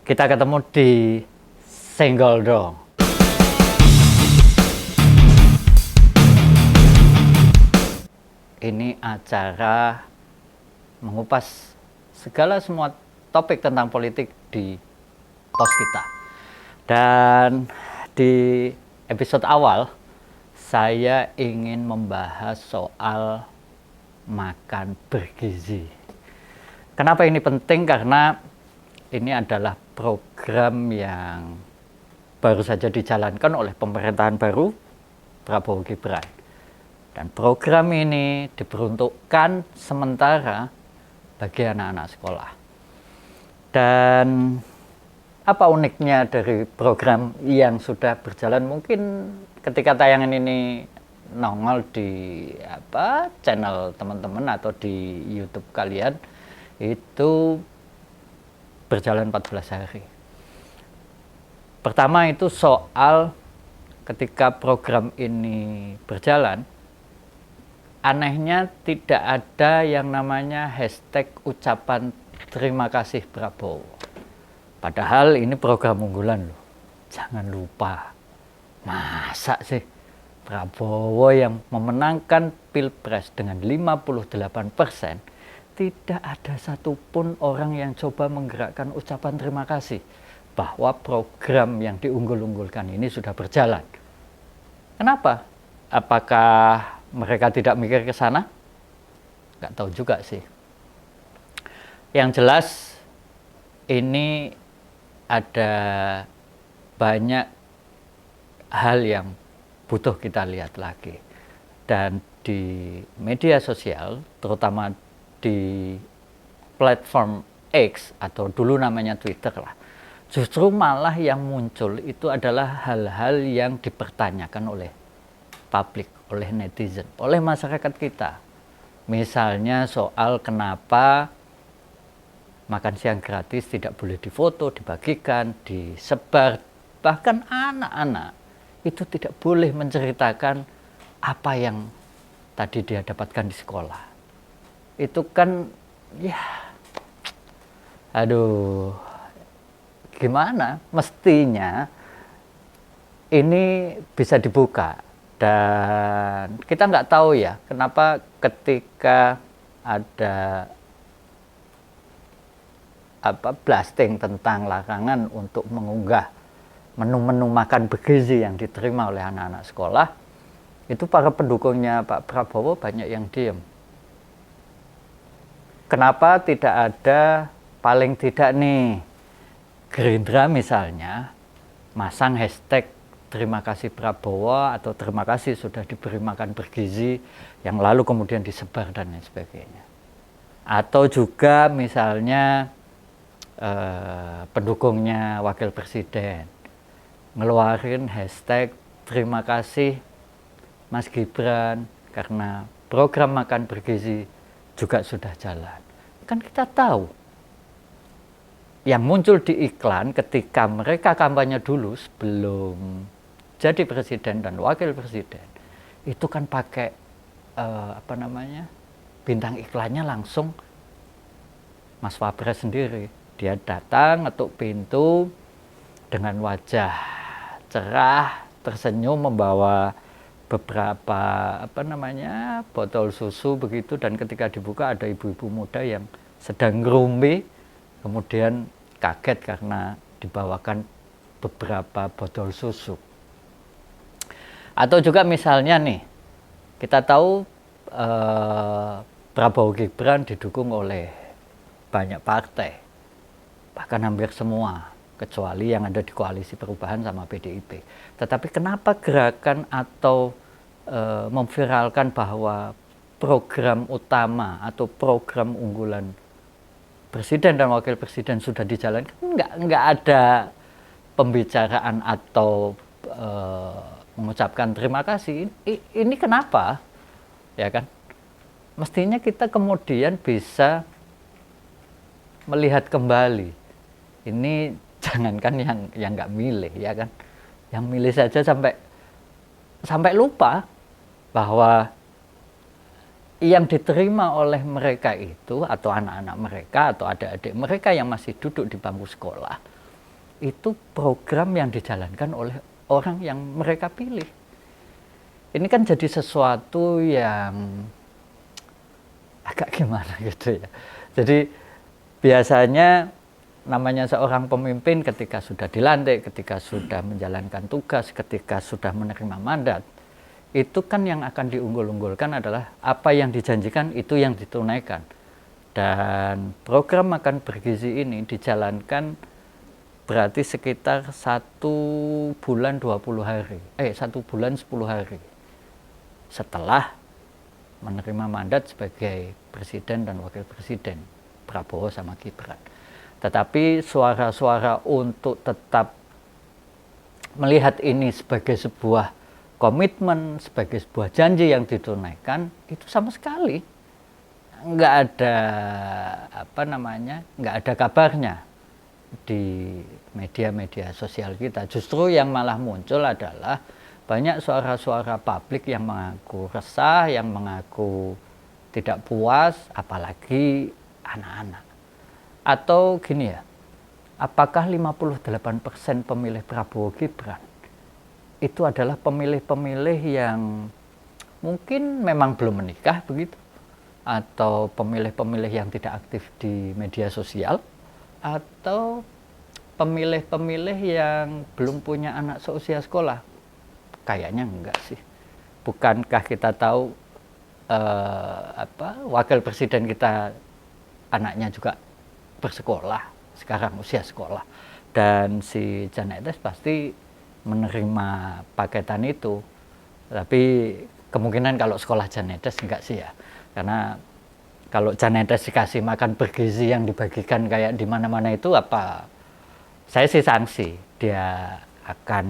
Kita ketemu di Senggol Dong. Ini acara mengupas segala semua topik tentang politik di pos kita. Dan di episode awal saya ingin membahas soal makan bergizi. Kenapa ini penting? Karena ini adalah program yang baru saja dijalankan oleh pemerintahan baru Prabowo Gibran. Dan program ini diperuntukkan sementara bagi anak-anak sekolah. Dan apa uniknya dari program yang sudah berjalan? Mungkin ketika tayangan ini nongol di channel teman-teman atau di YouTube kalian, itu berjalan 14 hari. Pertama itu soal ketika program ini berjalan, anehnya tidak ada yang namanya hashtag ucapan terima kasih Prabowo. Padahal ini program unggulan loh. Jangan lupa. Masa sih Prabowo yang memenangkan Pilpres dengan 58%, tidak ada satupun orang yang coba menggerakkan ucapan terima kasih bahwa program yang diunggul-unggulkan ini sudah berjalan. Kenapa? Apakah mereka tidak mikir ke sana? Nggak tahu juga sih. Yang jelas ini ada banyak hal yang butuh kita lihat lagi. Dan di media sosial, terutama di platform X atau dulu namanya Twitter lah, justru malah yang muncul itu adalah hal-hal yang dipertanyakan oleh publik, oleh netizen, oleh masyarakat kita. Misalnya soal kenapa makan siang gratis tidak boleh difoto, dibagikan, disebar. Bahkan anak-anak itu tidak boleh menceritakan apa yang tadi dia dapatkan di sekolah. Itu kan, ya, aduh, gimana? Mestinya ini bisa dibuka. Dan kita nggak tahu ya, kenapa ketika ada blasting tentang larangan untuk mengunggah menu-menu makan bergizi yang diterima oleh anak-anak sekolah, itu para pendukungnya Pak Prabowo banyak yang diem. Kenapa tidak ada, paling tidak nih, Gerindra misalnya masang hashtag terima kasih Prabowo atau terima kasih sudah diberi makan bergizi yang lalu kemudian disebar dan lain sebagainya. Atau juga misalnya pendukungnya wakil presiden ngeluarin hashtag terima kasih Mas Gibran karena program makan bergizi juga sudah jalan. Kan kita tahu yang muncul di iklan ketika mereka kampanye dulu sebelum jadi presiden dan wakil presiden, itu kan pakai bintang iklannya langsung Mas Wapres sendiri. Dia datang ngetuk pintu dengan wajah cerah, tersenyum, membawa beberapa botol susu begitu, dan ketika dibuka ada ibu-ibu muda yang sedang ngerumpi, kemudian kaget karena dibawakan beberapa botol susu. Atau juga misalnya nih, kita tahu Prabowo Gibran didukung oleh banyak partai, bahkan hampir semua, kecuali yang ada di koalisi perubahan sama PDIP. Tetapi kenapa gerakan atau memviralkan bahwa program utama atau program unggulan presiden dan wakil presiden sudah dijalankan? Nggak ada pembicaraan atau mengucapkan terima kasih. Ini kenapa? Ya kan? Mestinya kita kemudian bisa melihat kembali. Ini jangankan yang nggak milih, ya kan? Yang milih saja sampai lupa bahwa yang diterima oleh mereka itu, atau anak-anak mereka atau adik-adik mereka yang masih duduk di bangku sekolah, itu program yang dijalankan oleh orang yang mereka pilih. Ini kan jadi sesuatu yang agak gimana gitu ya. Jadi biasanya namanya seorang pemimpin ketika sudah dilantik, ketika sudah menjalankan tugas, ketika sudah menerima mandat, itu kan yang akan diunggul-unggulkan adalah apa yang dijanjikan itu yang ditunaikan. Dan program makan bergizi ini dijalankan berarti sekitar 1 bulan 20 hari. 1 bulan 10 hari. Setelah menerima mandat sebagai presiden dan wakil presiden, Prabowo sama Gibran. Tetapi suara-suara untuk tetap melihat ini sebagai sebuah komitmen, sebagai sebuah janji yang ditunaikan, itu sama sekali nggak ada nggak ada kabarnya di media-media sosial kita. Justru yang malah muncul adalah banyak suara-suara publik yang mengaku resah, yang mengaku tidak puas, apalagi anak-anak. Atau gini ya, apakah 58% pemilih Prabowo Gibran itu adalah pemilih-pemilih yang mungkin memang belum menikah begitu, atau pemilih-pemilih yang tidak aktif di media sosial, atau pemilih-pemilih yang belum punya anak seusia sekolah? Kayaknya enggak sih. Bukankah kita tahu wakil presiden kita anaknya juga bersekolah, sekarang usia sekolah, dan si Jan Etes pasti menerima paketan itu. Tapi kemungkinan kalau sekolah Jan Etes enggak sih ya, karena kalau Jan Etes dikasih makan bergizi yang dibagikan kayak di mana-mana itu, apa, saya sih sanksi dia akan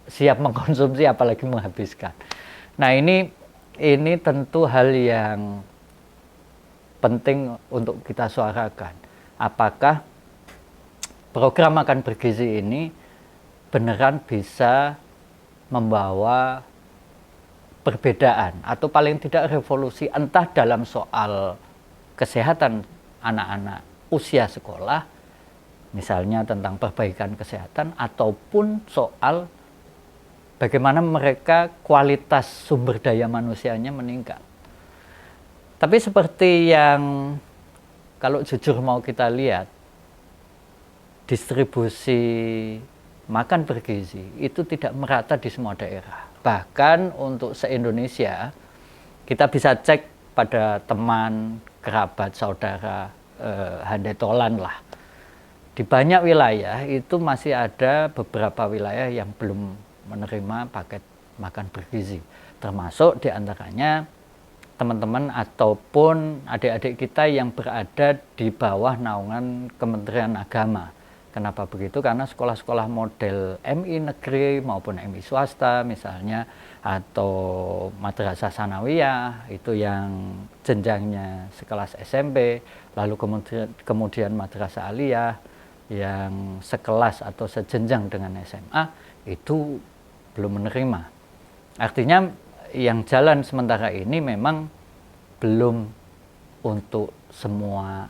siap mengkonsumsi apalagi menghabiskan. Nah, ini tentu hal yang penting untuk kita suarakan. Apakah program makan bergizi ini beneran bisa membawa perbedaan atau paling tidak revolusi, entah dalam soal kesehatan anak-anak usia sekolah, misalnya tentang perbaikan kesehatan, ataupun soal bagaimana mereka kualitas sumber daya manusianya meningkat. Tapi seperti yang kalau jujur mau kita lihat, distribusi makan bergizi itu tidak merata di semua daerah. Bahkan untuk se-Indonesia, kita bisa cek pada teman, kerabat, saudara, handai tolan lah. Di banyak wilayah itu masih ada beberapa wilayah yang belum menerima paket makan bergizi. Termasuk diantaranya teman-teman ataupun adik-adik kita yang berada di bawah naungan Kementerian Agama. Kenapa begitu? Karena sekolah-sekolah model MI negeri maupun MI swasta misalnya, atau madrasah sanawiyah itu yang jenjangnya sekelas SMP, lalu kemudian madrasah aliyah yang sekelas atau sejenjang dengan SMA, itu belum menerima. Artinya yang jalan sementara ini memang belum untuk semua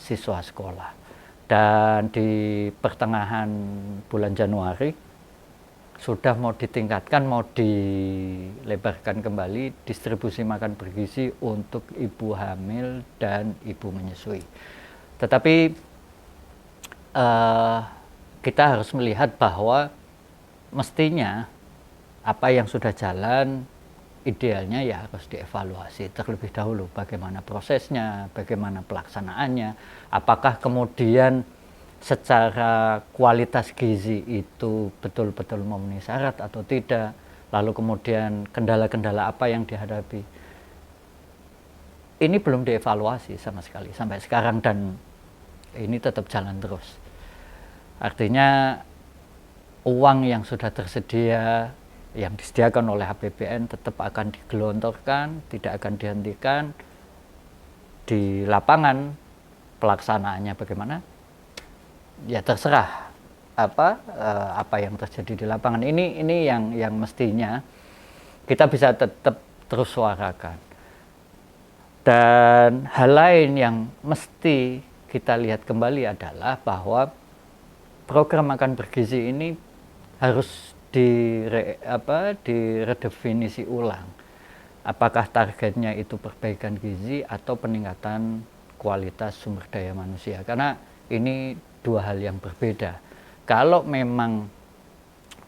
siswa sekolah. Dan di pertengahan bulan Januari sudah mau ditingkatkan, mau dilebarkan kembali distribusi makan bergizi untuk ibu hamil dan ibu menyusui. Tetapi kita harus melihat bahwa mestinya apa yang sudah jalan idealnya ya harus dievaluasi terlebih dahulu, bagaimana prosesnya, bagaimana pelaksanaannya, apakah kemudian secara kualitas gizi itu betul-betul memenuhi syarat atau tidak, lalu kemudian kendala-kendala apa yang dihadapi. Ini belum dievaluasi sama sekali sampai sekarang, dan ini tetap jalan terus. Artinya uang yang sudah tersedia, yang disediakan oleh APBN tetap akan digelontorkan, tidak akan dihentikan. Di lapangan pelaksanaannya bagaimana? Ya terserah apa yang terjadi di lapangan. Ini yang mestinya kita bisa tetap terus suarakan. Dan hal lain yang mesti kita lihat kembali adalah bahwa program makan bergizi ini harus diredefinisi ulang. Apakah targetnya itu perbaikan gizi atau peningkatan kualitas sumber daya manusia? Karena ini dua hal yang berbeda. Kalau memang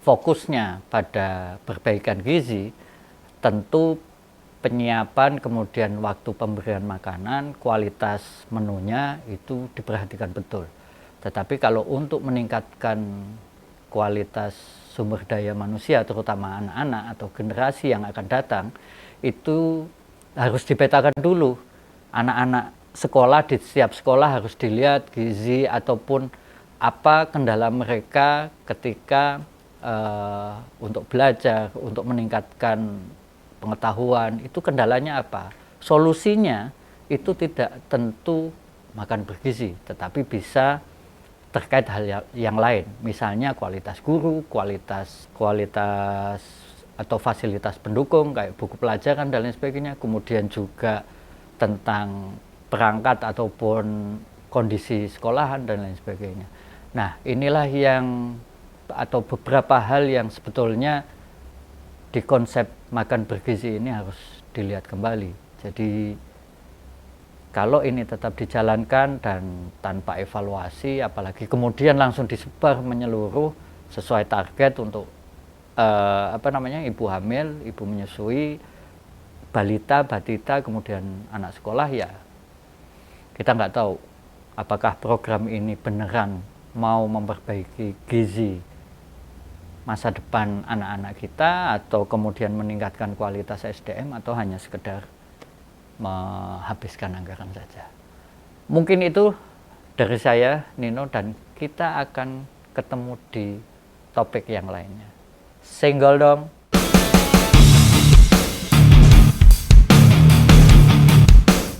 fokusnya pada perbaikan gizi, tentu penyiapan, kemudian waktu pemberian makanan, kualitas menunya itu diperhatikan betul. Tetapi kalau untuk meningkatkan kualitas sumber daya manusia, terutama anak-anak atau generasi yang akan datang, itu harus dipetakan dulu. Anak-anak sekolah, di setiap sekolah harus dilihat gizi ataupun apa kendala mereka ketika untuk belajar, untuk meningkatkan pengetahuan, itu kendalanya apa. Solusinya itu tidak tentu makan bergizi, tetapi bisa terkait hal yang lain, misalnya kualitas guru, kualitas atau fasilitas pendukung kayak buku pelajaran dan lain sebagainya, kemudian juga tentang perangkat ataupun kondisi sekolahan dan lain sebagainya. Nah, inilah yang atau beberapa hal yang sebetulnya di konsep makan bergizi ini harus dilihat kembali. Jadi kalau ini tetap dijalankan dan tanpa evaluasi, apalagi kemudian langsung disebar menyeluruh sesuai target untuk ibu hamil, ibu menyusui, balita, batita, kemudian anak sekolah, ya kita nggak tahu apakah program ini beneran mau memperbaiki gizi masa depan anak-anak kita atau kemudian meningkatkan kualitas SDM atau hanya sekedar menghabiskan anggaran saja. Mungkin itu dari saya, Nino, dan kita akan ketemu di topik yang lainnya. Senggol dong!